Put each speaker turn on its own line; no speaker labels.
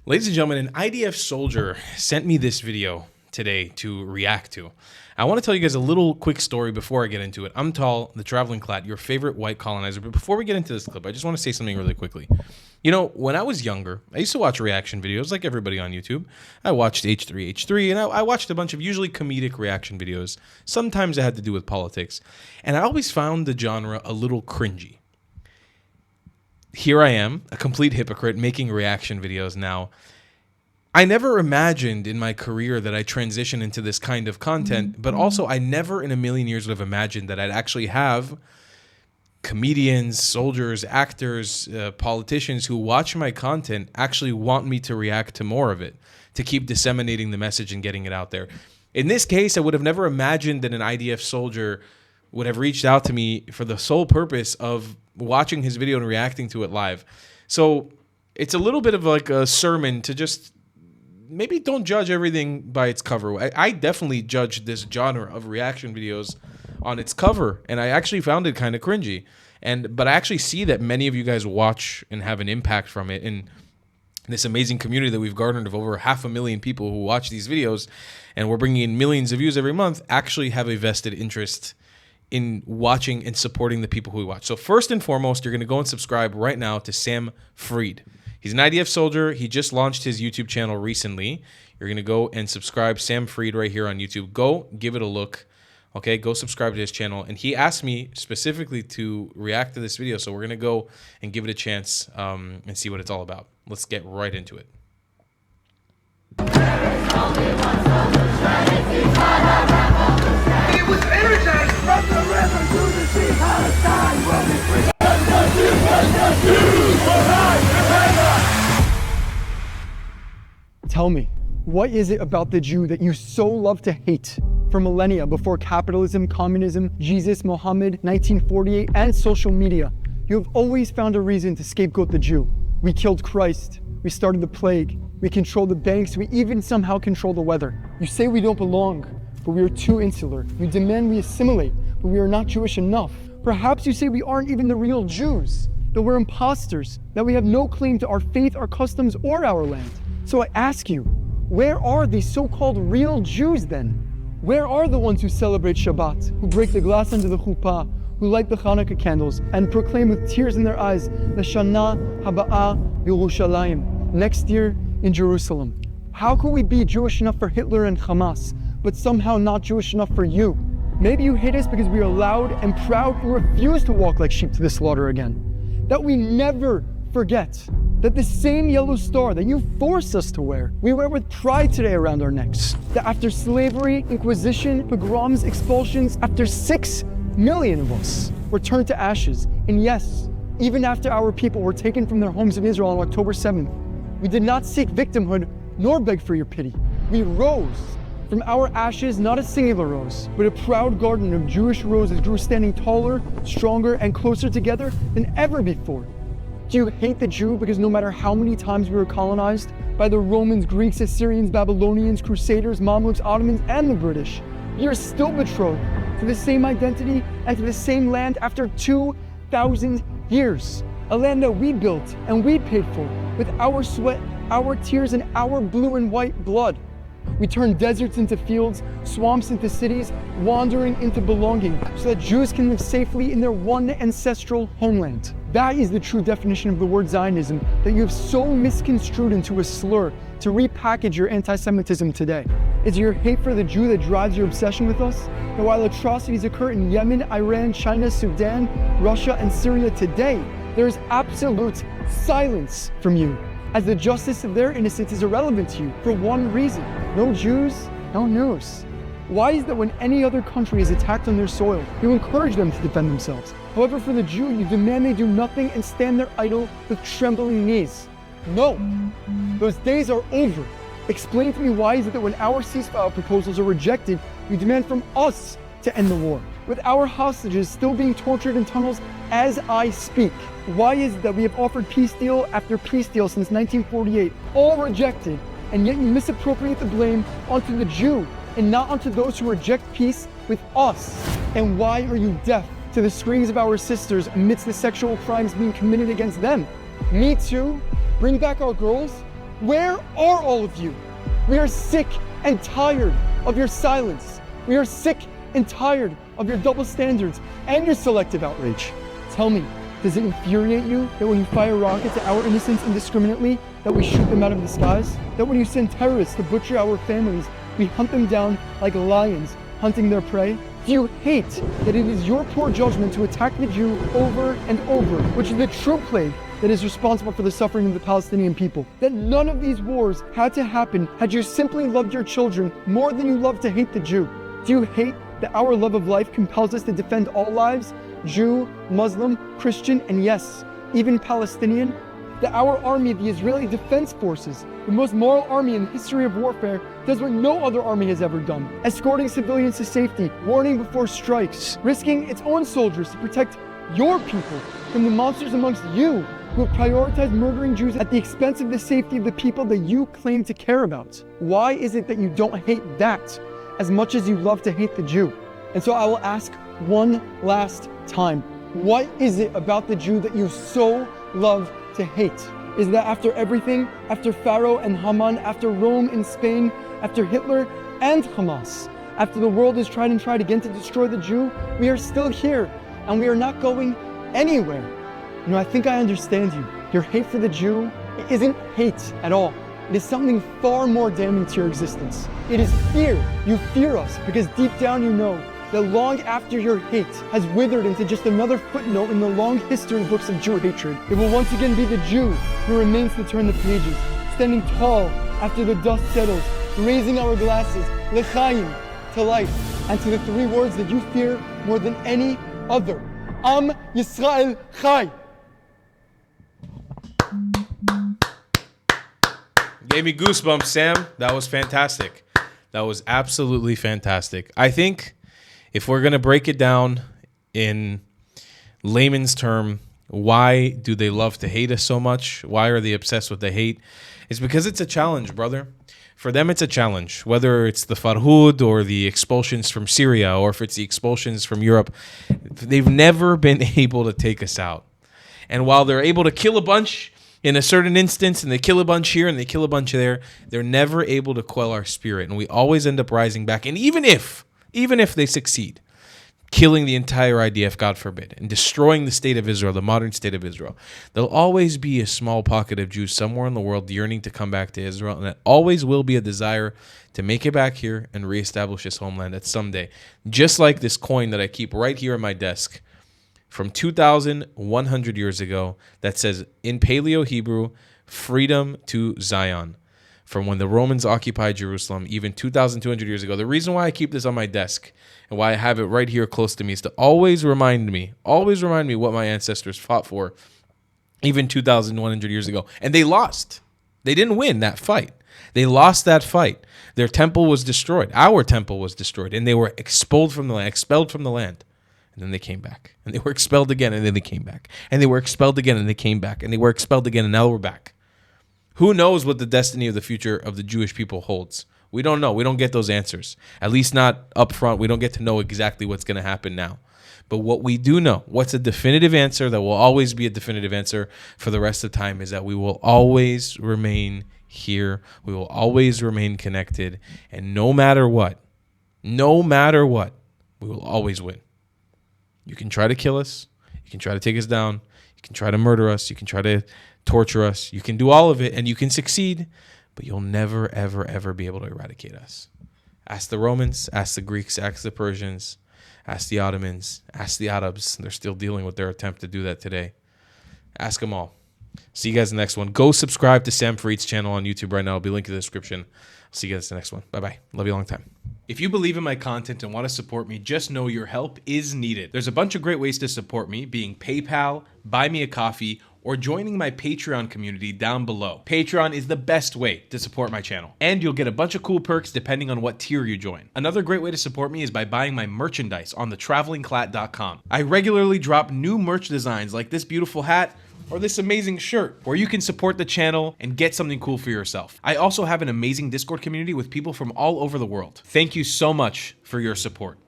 Ladies and gentlemen, an IDF soldier sent me this video today to react to. I want to tell you guys a little quick story before I get into it. I'm Tal, the Traveling Clat, your favorite white colonizer. But before we get into this clip, I just want to say something really quickly. You know, when I was younger, I used to watch reaction videos like everybody on YouTube. I watched H3H3, and I watched a bunch of usually comedic reaction videos. Sometimes it had to do with politics. And I always found the genre a little cringy. Here I am, a complete hypocrite, making reaction videos now. I never imagined in my career that I'd transition into this kind of content, but also I never in a million years would have imagined that I'd actually have comedians, soldiers, actors, politicians who watch my content actually want me to react to more of it, to keep disseminating the message and getting it out there. In this case, I would have never imagined that an IDF soldier would have reached out to me for the sole purpose of watching his video and reacting to it live. So it's a little bit of like a sermon to just maybe don't judge everything by its cover. I definitely judged this genre of reaction videos on its cover, and I actually found it kind of cringy. But I actually see that many of you guys watch and have an impact from it. And this amazing community that we've garnered of over 500,000 people who watch these videos, and we're bringing in millions of views every month, actually have a vested interest in watching and supporting the people who we watch. So first and foremost, you're going to go and subscribe right now to Sam Freed. He's an IDF soldier. He just launched his YouTube channel recently. You're going to go and subscribe Sam Freed right here on YouTube. Go give it a look. Okay, go subscribe to his channel. And he asked me specifically to react to this video, so we're going to go and give it a chance and see what it's all about. Let's get right into it.
It was energized from the river to the sea. Palestine will be free.
Tell me, what is it about the Jew that you so love to hate? For millennia before capitalism, communism, Jesus, Muhammad, 1948, and social media, you have always found a reason to scapegoat the Jew. We killed Christ. We started the plague. We control the banks. We even somehow control the weather. You say we don't belong, but we are too insular. You demand we assimilate, but we are not Jewish enough. Perhaps you say we aren't even the real Jews, that we're imposters, that we have no claim to our faith, our customs, or our land. So I ask you, where are these so-called real Jews then? Where are the ones who celebrate Shabbat, who break the glass under the chuppah, who light the Hanukkah candles, and proclaim with tears in their eyes, Lashana Haba'a Yerushalayim, next year in Jerusalem? How could we be Jewish enough for Hitler and Hamas, but somehow not Jewish enough for you? Maybe you hate us because we are loud and proud and refuse to walk like sheep to the slaughter again. That we never forget that the same yellow star that you force us to wear, we wear with pride today around our necks. That after slavery, inquisition, pogroms, expulsions, after 6 million of us were turned to ashes. And yes, even after our people were taken from their homes in Israel on October 7th, we did not seek victimhood nor beg for your pity. We rose from our ashes, not a singular rose, but a proud garden of Jewish roses grew standing taller, stronger, and closer together than ever before. Do you hate the Jew because no matter how many times we were colonized by the Romans, Greeks, Assyrians, Babylonians, Crusaders, Mamluks, Ottomans, and the British, you're still betrothed to the same identity and to the same land after 2,000 years? A land that we built and we paid for with our sweat, our tears, and our blue and white blood. We turned deserts into fields, swamps into cities, wandering into belonging, so that Jews can live safely in their one ancestral homeland. That is the true definition of the word Zionism that you have so misconstrued into a slur to repackage your anti-Semitism today. Is your hate for the Jew that drives your obsession with us? That while atrocities occur in Yemen, Iran, China, Sudan, Russia, and Syria today, there is absolute silence from you, as the justice of their innocence is irrelevant to you for one reason: no Jews, no news. Why is that when any other country is attacked on their soil, you encourage them to defend themselves? However, for the Jew, you demand they do nothing and stand there idle with trembling knees. No, those days are over. Explain to me, why is it that when our ceasefire proposals are rejected, you demand from us to end the war, with our hostages still being tortured in tunnels as I speak? Why is it that we have offered peace deal after peace deal since 1948, all rejected, and yet you misappropriate the blame onto the Jew and not onto those who reject peace with us? And why are you deaf to the screams of our sisters amidst the sexual crimes being committed against them? Me Too, bring back our girls, Where are all of you? We are sick and tired of your silence. We are sick and tired of your double standards and your selective outrage. Tell me, does it infuriate you that when you fire rockets at our innocents indiscriminately, that we shoot them out of the skies? That when you send terrorists to butcher our families, we hunt them down like lions hunting their prey? Do you hate that it is your poor judgment to attack the Jew over and over, which is the true plague that is responsible for the suffering of the Palestinian people? That none of these wars had to happen had you simply loved your children more than you love to hate the Jew? Do you hate that our love of life compels us to defend all lives, Jew, Muslim, Christian, and yes, even Palestinian? That our army, the Israeli Defense Forces, the most moral army in the history of warfare, does what no other army has ever done, escorting civilians to safety, warning before strikes, risking its own soldiers to protect your people from the monsters amongst you who have prioritized murdering Jews at the expense of the safety of the people that you claim to care about. Why is it that you don't hate that as much as you love to hate the Jew? And so I will ask one last time, what is it about the Jew that you so love to hate? Is that after everything, after Pharaoh and Haman, after Rome and Spain, after Hitler and Hamas, after the world has tried again to destroy the Jew, we are still here and we are not going anywhere? You know, I think I understand you. Your hate for the Jew, it isn't hate at all. It is something far more damning to your existence. It is fear. You fear us because deep down you know that long after your hate has withered into just another footnote in the long history books of Jew hatred, it will once again be the Jew who remains to turn the pages, standing tall after the dust settles, raising our glasses, l'chaim, to life, and to the three words that you fear more than any other, Am Yisrael Chai.
Gave me goosebumps, Sam. That was fantastic. That was absolutely fantastic. I think if we're going to break it down in layman's term, why do they love to hate us so much? Why are they obsessed with the hate? It's because it's a challenge, brother. For them, it's a challenge. Whether it's the Farhud or the expulsions from Syria or if it's the expulsions from Europe, they've never been able to take us out. And while they're able to kill a bunch in a certain instance, and they kill a bunch here and they kill a bunch there, they're never able to quell our spirit. And we always end up rising back. And even if they succeed, killing the entire IDF, God forbid, and destroying the state of Israel, the modern state of Israel, there'll always be a small pocket of Jews somewhere in the world yearning to come back to Israel, and it always will be a desire to make it back here and reestablish his homeland at someday. Just like this coin that I keep right here on my desk from 2,100 years ago that says in Paleo Hebrew, freedom to Zion. From when the Romans occupied Jerusalem, even 2,200 years ago. The reason why I keep this on my desk and why I have it right here close to me is to always remind me what my ancestors fought for, even 2,100 years ago. And they lost. They didn't win that fight. They lost that fight. Their temple was destroyed. Our temple was destroyed. And they were expelled from the land. And then they came back. And they were expelled again, and then they came back. And they were expelled again, and they came back. And they were expelled again, and now we're back. Who knows what the destiny of the future of the Jewish people holds? We don't know. We don't get those answers. At least not up front. We don't get to know exactly what's going to happen now. But what we do know, what's a definitive answer that will always be a definitive answer for the rest of the time, is that we will always remain here. We will always remain connected. And no matter what, we will always win. You can try to kill us. You can try to take us down. You can try to murder us. You can try to torture us. You can do all of it and you can succeed, but you'll never, ever, ever be able to eradicate us. Ask the Romans, ask the Greeks, ask the Persians, ask the Ottomans, ask the Arabs. They're still dealing with their attempt to do that today. Ask them all. See you guys in the next one. Go subscribe to Sam Fareed's channel on YouTube right now. I'll be linked in the description. I'll see you guys in the next one. Bye-bye. Love you a long time. If you believe in my content and want to support me, just know your help is needed. There's a bunch of great ways to support me, being PayPal, Buy Me a Coffee, or joining my Patreon community down below. Patreon is the best way to support my channel, and you'll get a bunch of cool perks depending on what tier you join. Another great way to support me is by buying my merchandise on thetravelingclat.com. I regularly drop new merch designs like this beautiful hat or this amazing shirt, where you can support the channel and get something cool for yourself. I also have an amazing Discord community with people from all over the world. Thank you so much for your support.